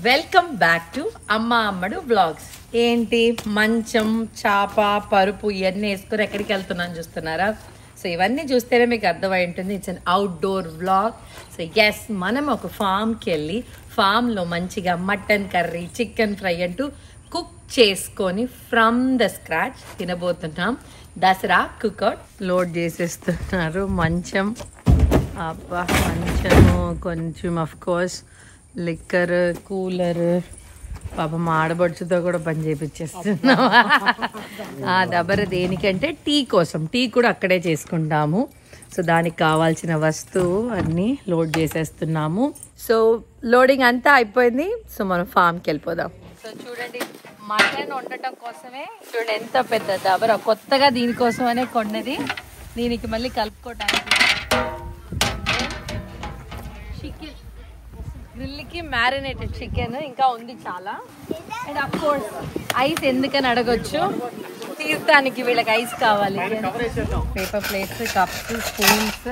Welcome back to అమ్మ అమ్మడు vlogs. ఏంటి మంచం చాప పరుపు ఇవన్నీ వేసుకుని ఎక్కడికి వెళ్తున్నాను చూస్తున్నారా? సో ఇవన్నీ చూస్తేనే మీకు అర్థమై ఉంటుంది, it's an outdoor vlog. So yes, మనం ఒక ఫామ్కి వెళ్ళి ఫామ్లో మంచిగా మటన్ కర్రీ, చికెన్ ఫ్రై అంటూ కుక్ చేసుకొని ఫ్రమ్ ద స్క్రాచ్ తినబోతున్నాం. దసరా కుక్అవుట్ లోడ్ చేసేస్తున్నారు. మంచం, అబ్బా మంచము, కొంచెం అఫ్ కోర్స్ లిక్కర్, కూలర్, పాపం ఆడబడుచుతో కూడా పని చేపించేస్తున్నాం. ఆ దబర దేనికంటే టీ కోసం, టీ కూడా అక్కడే చేసుకుంటాము. సో దానికి కావాల్సిన వస్తువు అన్నీ లోడ్ చేసేస్తున్నాము. సో లోడింగ్ అంతా అయిపోయింది. సో మనం ఫామ్కి వెళ్ళిపోదాం. సో చూడండి, మటన్ వండటం కోసమే చూడండి ఎంత పెద్ద దబర, కొత్తగా దీనికోసమనే కొన్నది. దీనికి మళ్ళీ కలుపుకోవటానికి చికెన్, గ్రిల్కి మ్యారినేటెడ్ చికెన్ ఇంకా ఉంది చాలా. అండ్ అఫ్ కోర్స్ ఐస్ ఎందుకని అడగొచ్చు, తీర్థానికి వీళ్ళకి ఐస్ కావాలి. పేపర్ ప్లేట్స్, కప్స్, స్పూన్స్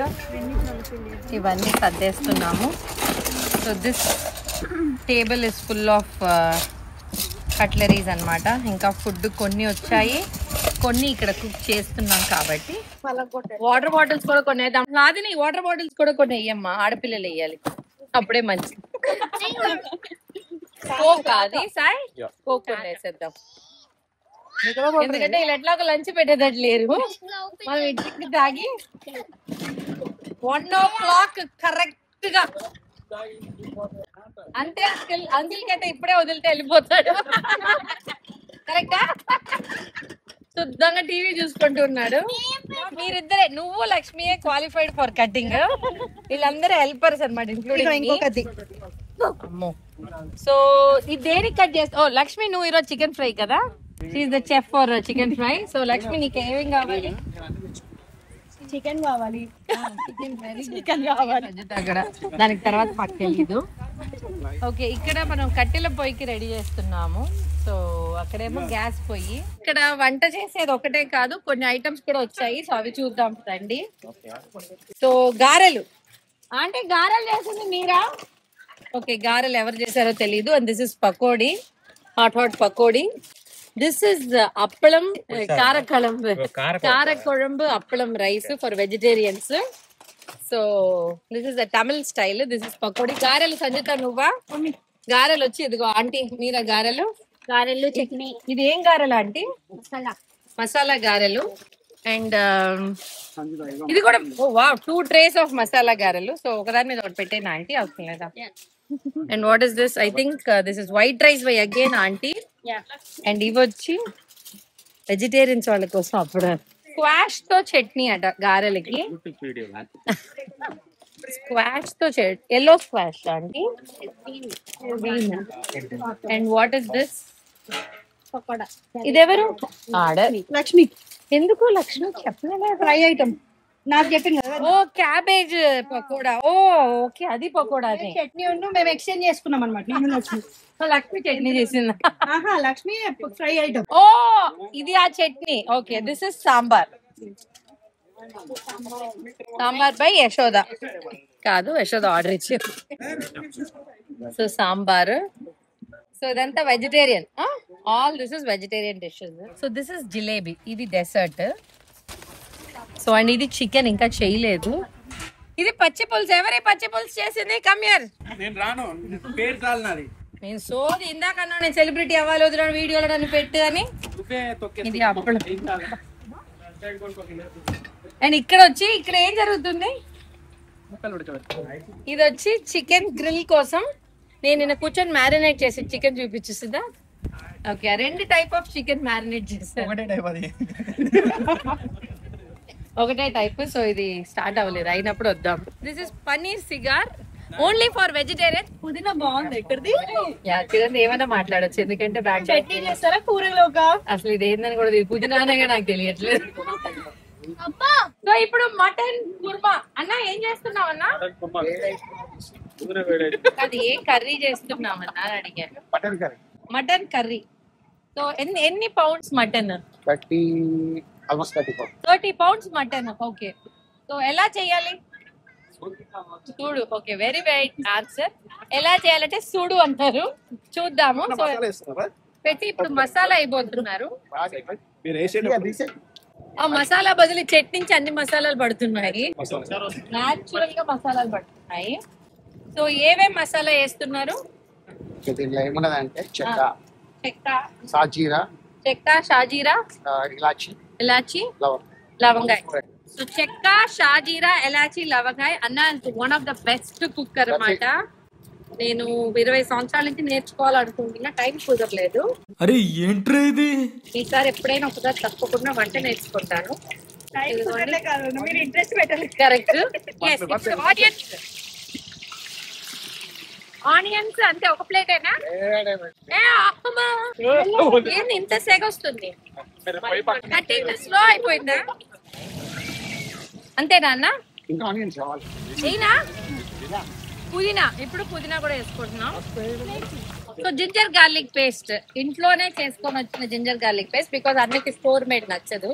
ఇవన్నీ సర్దేస్తున్నాము. So this table is full of cutleries అన్నమాట. ఇంకా ఫుడ్ కొన్ని వచ్చాయి, కొన్ని ఇక్కడ కుక్ చేస్తున్నాం కాబట్టి. వాటర్ బాటిల్స్ కూడా కొన్ని వేద్దాం. నాది వాటర్ బాటిల్స్ కూడా కొన్ని వేయమ్మా, ఆడపిల్లలు వేయాలి, అప్పుడే మంచి. కోక్ అది సాయి, కోక్ కొన్ని వేసేద్దాం. ఎందుకంటే వీళ్ళు ఎట్లా ఒక లంచ్ పెట్టేటట్టు లేరు. మనం ఇంటికి తాగి 1 o'clock కరెక్ట్ గా అంతే. అంకిల్ కైతే ఇప్పుడే వదిలితే వెళ్ళిపోతాడు. కరెక్టా? శుద్ధంగా టీవీ చూసుకుంటూ ఉన్నాడు. మీరిద్దరే, నువ్వు లక్ష్మియే క్వాలిఫైడ్ ఫర్ కటింగ్, వీళ్ళందరూ హెల్పర్స్ అనమాట, ఇంక్లూడింగ్. అమ్మో, సో ఇది దేనికి కట్ చేస్తా? ఓ లక్ష్మి, నువ్వు ఈరోజు చికెన్ ఫ్రై కదా, she's the chef for chicken fry. So Lakshmi, నీకు ఏమేం కావాలి? చికెన్ కావాలి, చికెన్ కావాలి అక్కడ, దానికి తర్వాత పక్కెళ్ళదు. ఓకే, ఇక్కడ మనం కట్టెల పొయ్యికి రెడీ చేస్తున్నాము. సో అక్కడేమో గ్యాస్ పొయ్యి. ఇక్కడ వంట చేసేది ఒకటే కాదు, కొన్ని ఐటమ్స్ కూడా వచ్చాయి. సో అవి చూద్దాం రండి. సో గారెలు అంటే, గారెలు చేసింది మీరా? ఓకే, గారెలు ఎవరు చేశారో తెలీదు. And this is pakodi, hot pakodi. This is appalam, కారకొழம்பు appalam rice for vegetarians. So this is the Tamil style. This is pakodi. గారెలు సంజిత నువ్వా? గారెలు వచ్చి ఇదిగో ఆంటీ, మీరా గారెలు? గారెలు, చట్నీ. ఇది ఏం గారెలు ఆంటీ? మసాలా గారెలు. అండ్ ఇది కూడా 2 trays ఆఫ్ మసాలా గారెలు. సో ఒకదాని మీద ఒకటి పెట్టేనా ఆంటీ, అవసరం లేదా? And what is this? I think this is white rice by again aunty. And ఇవి వచ్చి వెజిటేరియన్స్ వాళ్ళ కోసం అప్పుడు స్క్వాష్ తో చట్నీ అట గారెలకి. స్క్వాష్ తో yellow squash aunty. And what is this? Pakoda. ఇదెవరు? లక్ష్మి. ఎందుకు లక్ష్మి చెప్పలే? ఫ్రై ఐటమ్ నాకు చెప్పింది కదా. Oh cabbage pakoda. Oh okay, అది పకోడా. చట్నీ ఉండు, మేము ఎక్స్చేంజ్ చేసుకున్నాం అనమాట. నేను లక్ష్మి. లక్ష్మి చట్నీ చేసింది. ఆహా, లక్ష్మి ఫ్రై ఐటమ్. ఓ ఇది ఆ chutney. Okay, this is sambar. Sambar by Yashoda. కాదు, యశోద ఆర్డర్ ఇచ్చారు. సో సాంబార్. సో ఇదంతా vegetarian. All this is vegetarian dishes. So this is jalebi, ఇది డెసర్ట్. సో అండ్ ఇది చికెన్ ఇంకా చేయలేదు. ఇది పచ్చి పులుసు. ఎవరే పచ్చి పులుసు చేసింది? కమ్యర్. నేను సోది ఇందాకన్నా, నేను సెలబ్రిటీ అవ్వాలి వదిన వీడియోలో నన్ను పెట్టు అని. ఇది అప్పుడు. అండ్ ఇక్కడ వచ్చి, ఇక్కడ ఏం జరుగుతుంది? ఇది వచ్చి చికెన్ గ్రిల్ కోసం నేను నిన్న కూర్చొని మ్యారినేట్ చేసి చికెన్ చూపించుస్తుందా? Okay, 2 type of chicken marinate చేస్తాను. ఒకటే టైప్. సో ఇది స్టార్ట్ అవ్వలేదు, అయినప్పుడు వద్దాం. This is paneer cigar, only for vegetarian. పుదీనా బాగుంది. ఎక్కడిది? తినండి, ఏమైనా మాట్లాడచ్చు, ఎందుకంటే బ్యాక్ చట్నీ చేస్తారా కూరలోకా? అసలు ఇది ఏందని కూడా పుదీనానేగా నాకు తెలియట్లేదు. సో ఇప్పుడు మటన్ కుర్మా. అన్న ఏం చేస్తున్నావు అన్న? అది ఏ కర్రీ చేస్తున్నామన్నా అడిగాను. Mutton curry. సో ఎన్ని pounds mutton? 30 pounds. 30 pounds mutton. Okay, so ఎలా చేయాలి? సూడు. Okay, very right answer. ఎలా చేయాలంటే సూడు అంటారు. చూద్దాము. సో పెట్టి ఇప్పుడు మసాలా అయిపోతున్నారు. ఆ మసాలా బదులు చెట్టు నుంచి అన్ని మసాలాలు పడుతున్నాయి. నాచురల్ గా మసాలాలు పడుతున్నాయి. సో ఏమేం మసాలా వేస్తున్నారు? దీనిలో ఏమున్నదంటే చెక్క, షాజీరా, ఇలాచి, లవంగాయ. సో చెక్క, షాజీరా, ఇలాచి, లవంగాయ. అన్న one of the best cooker అన్నమాట. నేను 20 సంవత్సరాల నుంచి నేర్చుకోవాలనుకుంటున్నా, టైం కుదరలేదు. అరే ఏంట్రా ఇది? ఈసారి ఎప్పుడైనా ఒకసారి తప్పకుండా వంట నేర్చుకుంటాను. ఇంట్రెస్ట్ పెట్టాలి. కరెక్ట్. ఆనియన్స్ అంతే, ఒక ప్లేట్ అయినా? ఏంది ఇంత సెగ వస్తుంది? స్లో అయిపోయిందా? అంతేనా అన్న? ఇంకా ఆనియన్స్ కావాలి. అయినా పుదీనా, ఇప్పుడు పుదీనా కూడా వేసుకుంటున్నాం. సో జింజర్ గార్లిక్ పేస్ట్ ఇంట్లోనే చేసుకొని వచ్చిన జింజర్ గార్లిక్ పేస్ట్, బికాజ్ అన్నికి స్టోర్ మేడ్ నచ్చదు.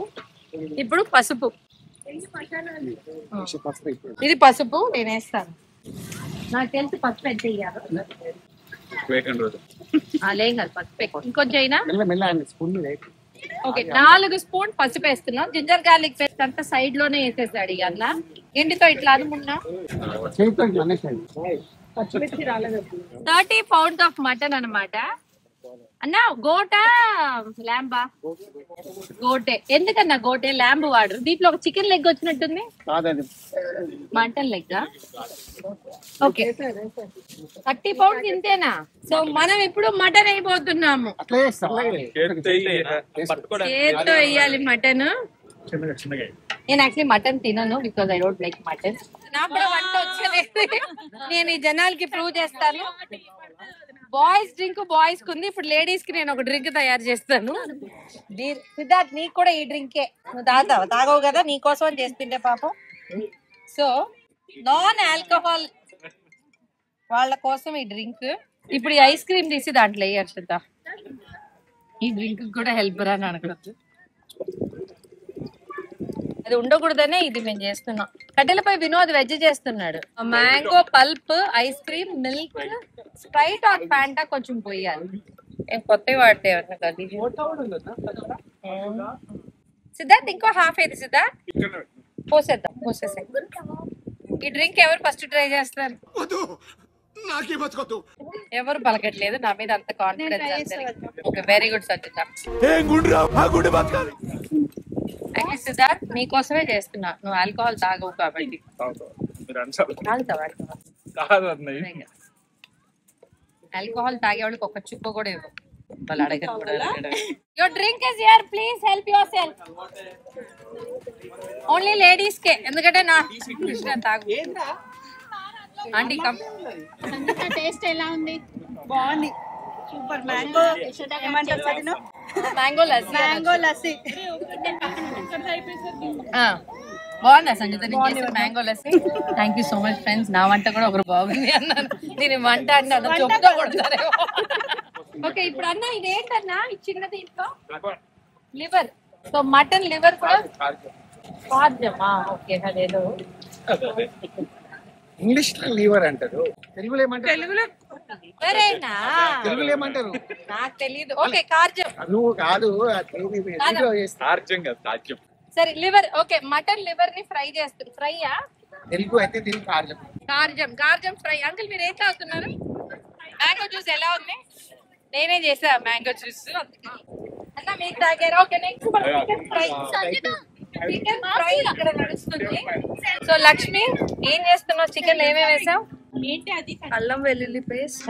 ఇప్పుడు పసుపు. ఇది పసుపు నేను వేస్తాను. నాకు తెలిసి పసుపు ఎంత వేయాలి? లేం కాదు, పసుపు ఇంకొంచెం అయినా. ఓకే, 4 స్పూన్ పసుపు వేస్తున్నాం. జింజర్ గార్లిక్ పేస్ట్ అంతా సైడ్ లోనే వేసేసాడు ఇక ఎండితో ఇట్లా అనుకున్నా. 30 pounds ఆఫ్ మటన్ అన్నమాట. అన్నా గోటా ల్యాంబా? గోటే. ఎందుకన్నా గోటే? ల్యాంబ్ వాడరు. దీంట్లో ఒక చికెన్ లెగ్ వచ్చినట్టుంది. Mutton leg. ఓకే, 30 pounds ఇంతేనా? సో మనం ఇప్పుడు మటన్ అయిపోతున్నాము. చేతితో వేయాలి మటన్. నేను యాక్చువల్లీ మటన్ తినను, because I don't like mutton. నాకు కూడా వంట వచ్చలేదు. నేను ఈ జనాలకి ప్రూవ్ చేస్తాను. బాయ్స్ డ్రింక్ బాయ్స్ కు ఉంది, ఇప్పుడు లేడీస్ కి నేను ఒక డ్రింక్ తయారు చేస్తాను. సిద్ధార్థ్, నీకు కూడా ఈ డ్రింకే. నువ్వు తాగవు కదా, నీకోసం చేస్తుంటే పాపం. సో నాన్ ఆల్కహాల్ వాళ్ళ కోసం ఈ డ్రింక్. ఇప్పుడు ఈ ఐస్ క్రీమ్ తీసి దాంట్లో వేయాలి. సిద్ధా, ఈ డ్రింక్ కూడా హెల్ప్ అని అనుకోవచ్చు. అది ఉండకూడదనే ఇది మేము చేస్తున్నాం. కట్టెలపై వినోద్ వెజ్ చేస్తున్నాడు. Mango pulp, ice cream, milk, Sprite or Fanta కొంచెం పోయాలి. ఏం కొత్తవి వాడితే సిద్ధార్థ్, ఇంకో హాఫ్ అయితే సిద్ధార్థ్ పోసేద్దాం. ఈ డ్రింక్ ఎవరు ఫస్ట్ ట్రై చేస్తారు? ఎవరు పలకట్లేదు, నా మీద అంత confidence. Okay, very good Satyata. Siddharth, నీకోసమే చేస్తున్నా. నువ్వు ఆల్కహాల్ తాగవు కాబట్టి. ఆల్కహాల్ తాగేవాళ్ళకి ఒక చుక్క కూడా ఇవ్వవు. వాళ్ళు అడగరు. Your drink is here, please help yourself. Only ladies కే, ఎందుకంటే నా తాగు. Aunty come. టేస్ట్ ఎలా ఉంది? బాగుంది, సూపర్. మ్యాంగో ఏమంటారు? మ్యాంగో లస్సీ. బాగుందా Sangeeta? Mango lassi. Thank you so much friends. నా వంట కూడా ఒకరు బాగుంది అన్నాను. నేను వంట అన్నాను, చెప్తా కొడతారేమో. ఓకే, ఇప్పుడు అన్న ఇదేంటన్నా ఈ చిన్నది? ఇంట్లో లివర్. సో మటన్ లివర్ కూడా కార్జమా? ఓకే, అదేదో ఇంగ్లీష్ లో లివర్ అంటారు, తెలుగులో ఏమంటారు? తెలుగులో నాకు తెలియదు. ఓకే, కార్జం. నువ్వు కాదు, సరే లివర్. ఓకే, మటన్ లివర్ ని ఫ్రై చేస్తారు. ఫ్రైయా? తెలుగు అయితే కార్జం ఫ్రై. అంకుల్ మీరు ఏం తాగుతున్నారు? మ్యాంగో జ్యూస్ ఎలా ఉంది? నేనే చేసా మ్యాంగో జ్యూస్. అన్న మీకు తాగారా? Okay, next chicken fry. Chicken fry ఇక్కడ నడుస్తుంది. సో లక్ష్మి, ఏం చేస్తున్నావు? చికెన్ ఏమేమి వేసావు? ఏంటి అది? అల్లం వెల్లుల్లి పేస్ట్,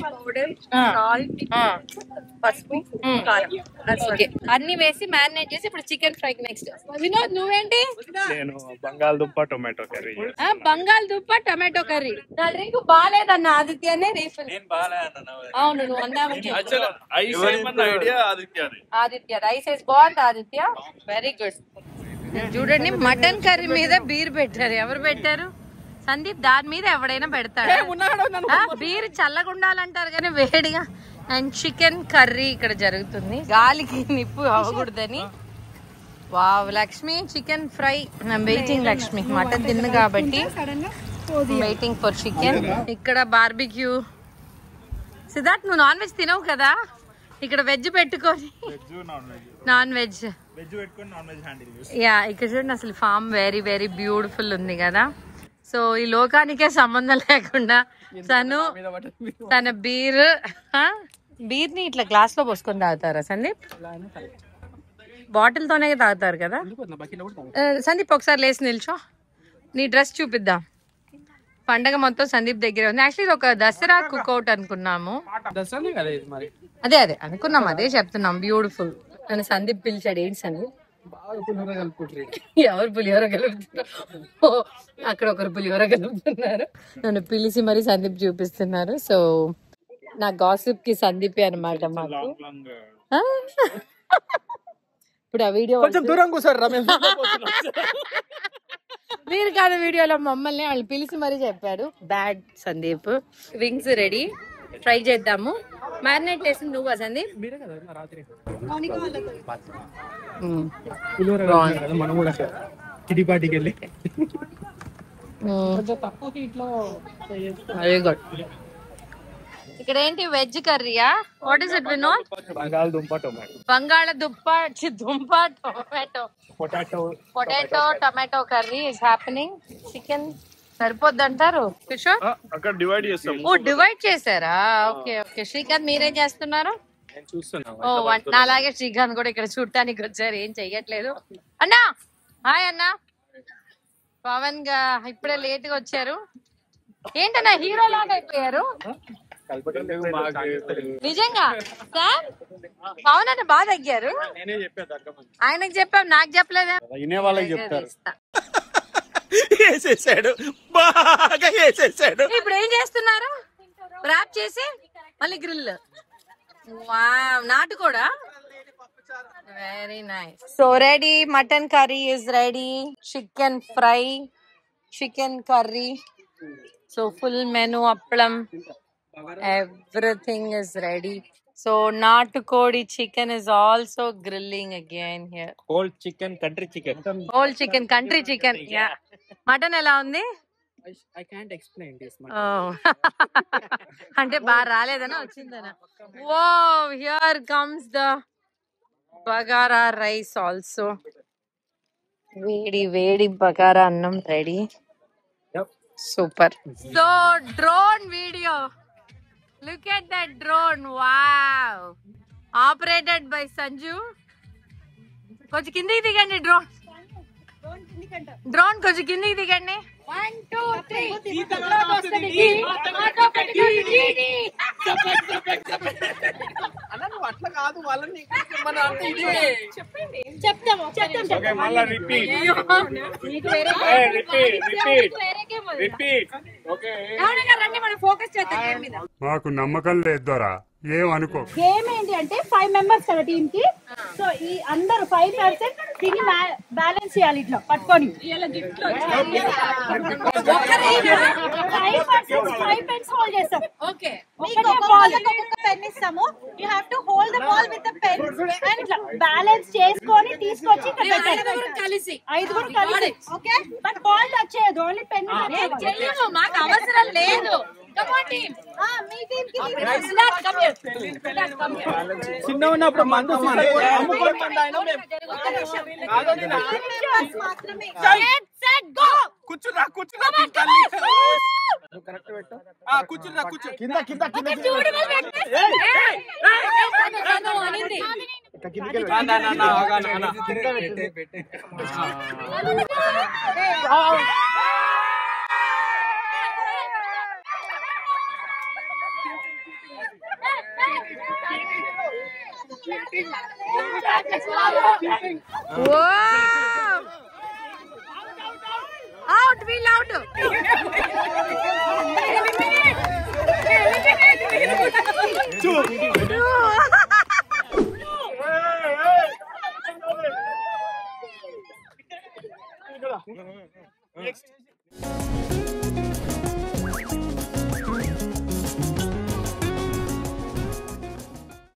పౌడర్, సాల్ట్, పసుపు, కారం, అన్ని వేసి మ్యారినేట్ చేసి ఇప్పుడు చికెన్ ఫ్రై. నెక్స్ట్ వినోద్, నువ్వేంటి? నేను బంగాళదుంప టొమాటో కర్రీ. బంగాళదుంప టొమాటో కర్రీ. నా డ్రింక్ బాగాలేదన్న ఆదిత్యనే రీఫిల్. అవును, నువ్వు అన్నావు. ఆదిత్య రైస్ వేసి బాగుంది. Aditya very good. చూడండి, మటన్ కర్రీ మీద బీర్ పెట్టారు. ఎవరు పెట్టారు? సందీప్. దాని మీద ఎవడైనా పెడతాడు? బీర్ చల్లగా ఉండాలంటారు కానీ వేడిగా. అండ్ చికెన్ కర్రీ ఇక్కడ జరుగుతుంది. గాలికి నిప్పు అవ్వకూడదని. Wow, Lakshmi chicken fry. I'm waiting Lakshmi. Mutton తిన్ను కాబట్టి వెయిటింగ్ ఫర్ చికెన్. ఇక్కడ బార్బిక్యూ. సిద్ధార్థ్ నువ్వు నాన్ వెజ్ తినవు కదా, ఇక్కడ వెజ్ పెట్టుకొని నాన్ వెజ్ యా. ఇక్కడ చూడండి అసలు ఫామ్ వెరీ వెరీ బ్యూటిఫుల్ ఉంది కదా. సో ఈ లోకానికే సంబంధం లేకుండా తన బీర్ని ఇట్లా గ్లాస్ లో పోసుకొని తాగుతారా సందీప్? బాటిల్ తోనే తాగుతారు కదా. సందీప్ ఒకసారి లేచి నిల్చో, నీ డ్రెస్ చూపిద్దాం. పండగ మొత్తం సందీప్ దగ్గర ఉంది. యాక్చువల్లీ ఒక దసరా కుక్అవుట్ అనుకున్నాము. అదే అనుకున్నాం, అదే చెప్తున్నాం. బ్యూటిఫుల్ నన్ను సందీప్ పిలిచాడు. ఏంటి సందీప్? ఎవరు పులిహోర కలుపుతున్నారు? అక్కడ ఒకరు పులిహోర కలుపుతున్నారు. నన్ను పిలిచి మరి సందీప్ చూపిస్తున్నారు. సో నా గాసిప్ కి సందీపే అనమాట మాకు. ఇప్పుడు ఆ వీడియో మీరు కాదు, వీడియోలో మమ్మల్ని వాళ్ళు పిలిచి మరీ చెప్పాడు. Bad Sandeep. Wings ready, fry చేద్దాము. మ్యారినేట్ చేసింది నువ్వు సందీప్? Very good. ఇక్కడ ఏంటి వెజ్ కర్రీయా? What is it Vinod? బంగాళదుంప potato tomato curry is happening. Chicken సరిపోద్ది అంటారు కిషోర్? అక్కడ డివైడ్ చేస్తాం. ఓ డివైడ్ చేశారా? Okay okay. శ్రీకాంత్ మీరేం చేస్తున్నారు? ఓ అలాగే శ్రీకాంత్ కూడా ఇక్కడ చూడటానికి వచ్చారు, ఏం చెయ్యట్లేదు. అన్నా హాయ్ అన్నా. పవన్ గా ఇప్పుడే లేట్ గా వచ్చారు. ఏంటన్నా హీరో లాగా అయిపోయారు నిజంగా. సార్ పవన్ అన్న బాగా తగ్గారు. ఆయనకు చెప్పాం, నాకు చెప్పలేదా? ఇప్పుడు ఏం చేస్తున్నారు? ర్యాప్ చేసి మళ్ళీ గ్రిల్. వావ్, నాటు కూడా. Very nice. So ready, mutton curry is ready, chicken fry, chicken curry. So full menu, appalam, everything is ready. So natukodi chicken is also grilling again here. Whole chicken, country chicken. Yeah. Mutton ela undi? I can't explain this. Oh. Ante ba raledana ochindana. Wow, here comes the bagara rice also. Vedi bagara annam ready. Yep. Super. So drone video. Look at that drone. Wow. Operated by Sanju. కొంచెం కిందికి దిగండి. Drone కొంచెం కిందికి దిగండి. 1 2 3 అట్లా కాదు వాళ్ళని చెప్తాము. మాకు నమ్మకం లేదు దొరా, ఏమనుకో. గేమ్ ఏంటి అంటే 5 మెంబర్స్ కదా టీమ్ కి. సో ఈ అందరు 5% దీన్ని బ్యాలెన్స్ చేయాలి ఇట్లా పట్టుకొని. 5 పెన్స్ హోల్డ్ చేస్తాం. ఓకే, పెన్ ఇస్తాము. You have to hold the ball with the pen and ఇట్లా బ్యాలెన్స్ చేసుకొని తీసుకొచ్చి ఇక్కడ పెట్టాలి. 5 కలిసి. ఓకే, బట్ బాల్ టచ్ చేయదు, ఓన్లీ పెన్. మాకు అవసరం లేదు. చిన్న ఉన్నప్పుడు మందు కూర్చురా కూర్చు కింద Whoa! Out, we loud. Next.